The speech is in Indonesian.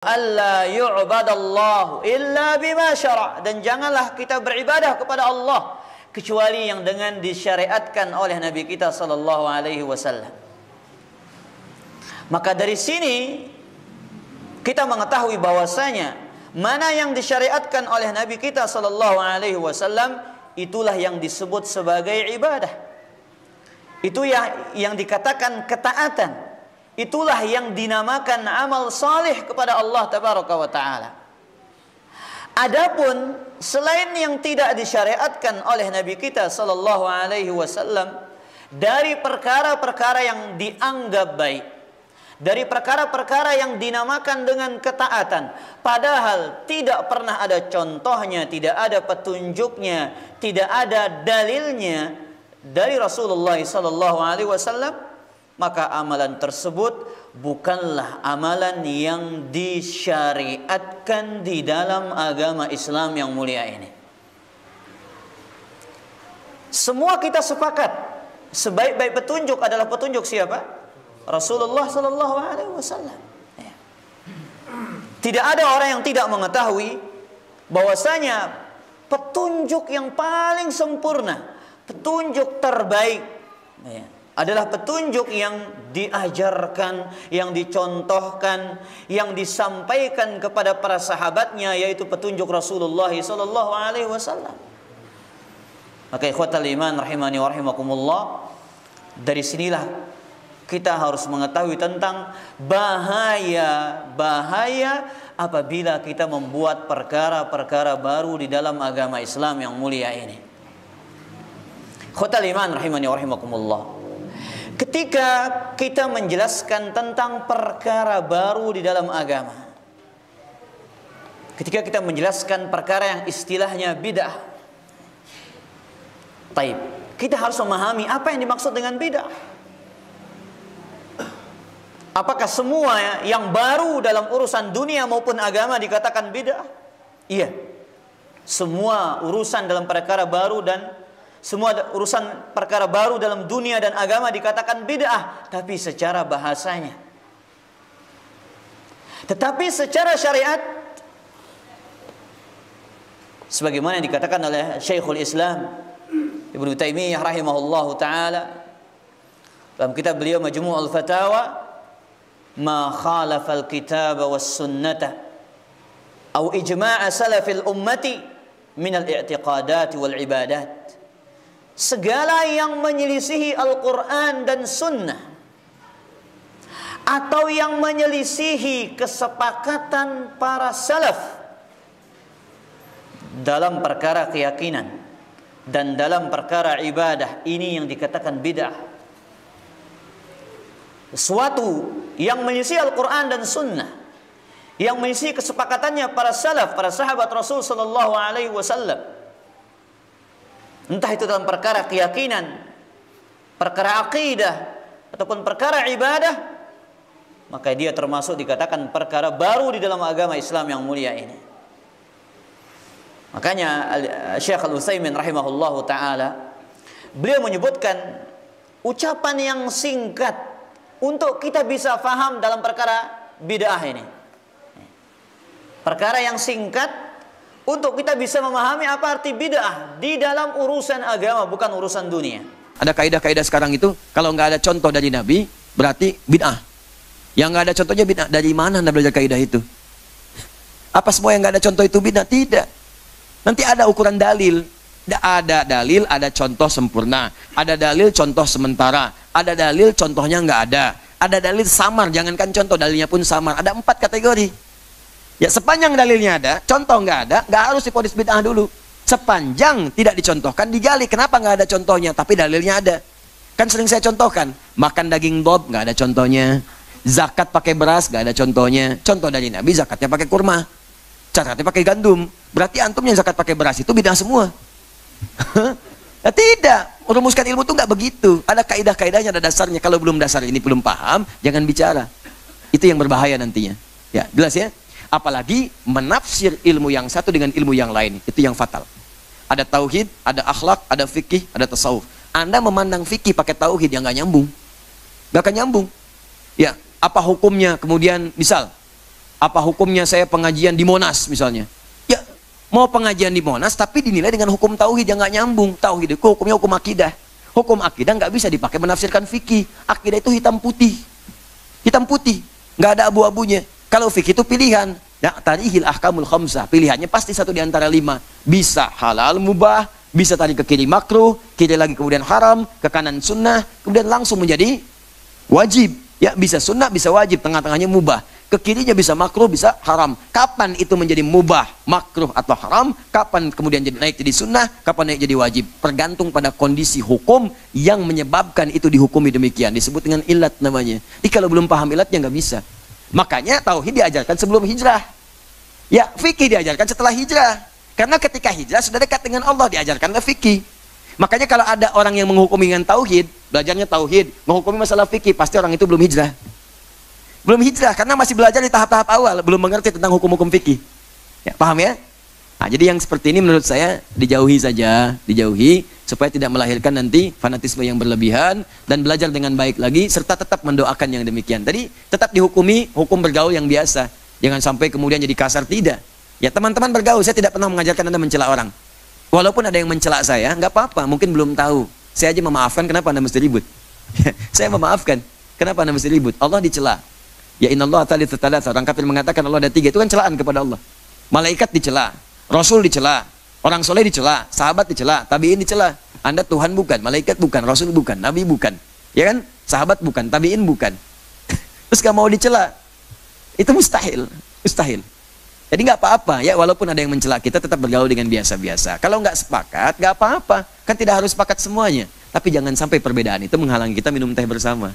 alla yu'badallahu illa bima syara', dan janganlah kita beribadah kepada Allah kecuali yang dengan disyariatkan oleh Nabi kita sallallahu alaihi wasallam. Maka dari sini kita mengetahui bahwasanya mana yang disyariatkan oleh Nabi kita sallallahu alaihi wasallam itulah yang disebut sebagai ibadah. Itu yang dikatakan ketaatan. Itulah yang dinamakan amal salih kepada Allah tabaraka wa taala. Adapun selain yang tidak disyariatkan oleh Nabi kita sallallahu alaihi wasallam dari perkara-perkara yang dianggap baik, dari perkara-perkara yang dinamakan dengan ketaatan, padahal tidak pernah ada contohnya, tidak ada petunjuknya, tidak ada dalilnya dari Rasulullah sallallahu alaihi wasallam, maka amalan tersebut bukanlah amalan yang disyariatkan di dalam agama Islam yang mulia ini. Semua kita sepakat sebaik-baik petunjuk adalah petunjuk siapa? Rasulullah sallallahu alaihi wasallam. Tidak ada orang yang tidak mengetahui bahwasanya petunjuk yang paling sempurna, petunjuk terbaik adalah petunjuk yang diajarkan, yang dicontohkan, yang disampaikan kepada para sahabatnya, yaitu petunjuk Rasulullah sallallahu alaihi wasallam. Maka ikhwatal iman rahimani wa rahimakumullah, dari sinilah kita harus mengetahui tentang bahaya apabila kita membuat perkara-perkara baru di dalam agama Islam yang mulia ini. Ikhwatal iman rahimani wa rahimakumullah, ketika kita menjelaskan tentang perkara baru di dalam agama, ketika kita menjelaskan perkara yang istilahnya bid'ah, kita harus memahami apa yang dimaksud dengan bid'ah. Apakah semua yang baru dalam urusan dunia maupun agama dikatakan bid'ah? Iya. Semua urusan dalam perkara baru dan semua urusan perkara baru dalam dunia dan agama dikatakan bid'ah, tapi secara bahasanya. Tetapi secara syariat, sebagaimana yang dikatakan oleh Syekhul Islam Ibnu Taimiyah rahimahullahu taala dalam kitab beliau Majmu'ul Fatawa, ma khalafa al-kitab was sunnata aw ijma' salafil ummati min al-i'tiqadat wal ibadat. Segala yang menyelisihi Al-Quran dan Sunnah, atau yang menyelisihi kesepakatan para salaf dalam perkara keyakinan dan dalam perkara ibadah, ini yang dikatakan bid'ah. Sesuatu yang menyelisihi Al-Quran dan Sunnah, yang menyelisihi kesepakatannya para salaf, para sahabat Rasul sallallahu alaihi wasallam, entah itu dalam perkara keyakinan, perkara akidah, ataupun perkara ibadah, maka dia termasuk dikatakan perkara baru di dalam agama Islam yang mulia ini. Makanya Syekh Al-Utsaimin rahimahullahu taala, beliau menyebutkan ucapan yang singkat untuk kita bisa faham dalam perkara bid'ah ini. Perkara yang singkat untuk kita bisa memahami apa arti bid'ah di dalam urusan agama, bukan urusan dunia. Ada kaidah-kaidah sekarang itu, kalau nggak ada contoh dari Nabi, berarti bid'ah. Yang nggak ada contohnya bid'ah. Dari mana Anda belajar kaidah itu? Apa semua yang nggak ada contoh itu bid'ah? Tidak. Nanti ada ukuran dalil. Ada dalil, ada contoh sempurna. Ada dalil, contoh sementara. Ada dalil, contohnya nggak ada. Ada dalil samar, jangankan contoh, dalilnya pun samar. Ada 4 kategori. Ya, sepanjang dalilnya ada, contoh nggak ada, nggak harus divonis bid'ah dulu. Sepanjang tidak dicontohkan, digali. Kenapa nggak ada contohnya, tapi dalilnya ada? Kan sering saya contohkan, makan daging dob nggak ada contohnya, zakat pakai beras nggak ada contohnya. Contoh dari Nabi, zakatnya pakai kurma, zakatnya pakai gandum. Berarti antum yang zakat pakai beras itu bid'ah semua. Ya, tidak, merumuskan ilmu itu nggak begitu. Ada kaidah-kaidahnya, ada dasarnya. Kalau belum dasar ini belum paham, jangan bicara. Itu yang berbahaya nantinya. Ya, jelas ya. Apalagi menafsir ilmu yang satu dengan ilmu yang lain, itu yang fatal. Ada tauhid, ada akhlak, ada fikih, ada tasawuf. Anda memandang fikih pakai tauhid yang nggak nyambung, nggak akan nyambung. Ya, apa hukumnya? Kemudian misal Apa hukumnya saya pengajian di Monas misalnya? Ya, mau pengajian di Monas tapi dinilai dengan hukum tauhid yang nggak nyambung. Tauhid itu hukumnya hukum akidah. Hukum akidah nggak bisa dipakai menafsirkan fikih. Akidah itu hitam putih. Hitam putih, nggak ada abu-abunya. Kalau fikih itu pilihan. Ya, tarihil ahkamul khamsah. Pilihannya pasti satu di antara 5. Bisa halal mubah, bisa tadi ke kiri makruh, kiri lagi kemudian haram, ke kanan sunnah, kemudian langsung menjadi wajib. Ya, bisa sunnah, bisa wajib, tengah-tengahnya mubah. Ke kirinya bisa makruh, bisa haram. Kapan itu menjadi mubah, makruh atau haram? Kapan kemudian jadi naik jadi sunnah? Kapan naik jadi wajib? Tergantung pada kondisi hukum yang menyebabkan itu dihukumi demikian. Disebut dengan ilat namanya. Jadi kalau belum paham ilatnya nggak bisa. Makanya tauhid diajarkan sebelum hijrah. Ya, fikih diajarkan setelah hijrah. Karena ketika hijrah sudah dekat dengan Allah, diajarkanlah fikih. Makanya kalau ada orang yang menghukumi dengan tauhid, belajarnya tauhid, menghukumi masalah fikih, pasti orang itu belum hijrah. Belum hijrah karena masih belajar di tahap-tahap awal, belum mengerti tentang hukum-hukum fikih. Ya, paham ya? Nah, jadi yang seperti ini menurut saya dijauhi saja, dijauhi supaya tidak melahirkan nanti fanatisme yang berlebihan dan belajar dengan baik lagi serta tetap mendoakan yang demikian. Tadi tetap dihukumi hukum bergaul yang biasa. Jangan sampai kemudian jadi kasar, tidak. Ya, teman-teman bergaul, saya tidak pernah mengajarkan Anda mencela orang. Walaupun ada yang mencela saya, nggak apa-apa, mungkin belum tahu. Saya aja memaafkan, kenapa Anda mesti ribut? Saya memaafkan, kenapa Anda mesti ribut? Allah dicela. Ya innallaha thalithu tsalatsa. Orang kafir mengatakan Allah ada 3, itu kan celaan kepada Allah. Malaikat dicela, Rasul dicela, orang soleh dicela, sahabat dicela, tabiin dicela. Anda Tuhan bukan, malaikat bukan, Rasul bukan, Nabi bukan. Ya kan? Sahabat bukan, tabiin bukan. Terus gak mau dicela. Itu mustahil, mustahil. Jadi nggak apa-apa ya, walaupun ada yang mencela kita tetap bergaul dengan biasa-biasa. Kalau nggak sepakat, nggak apa-apa. Kan tidak harus sepakat semuanya. Tapi jangan sampai perbedaan itu menghalangi kita minum teh bersama.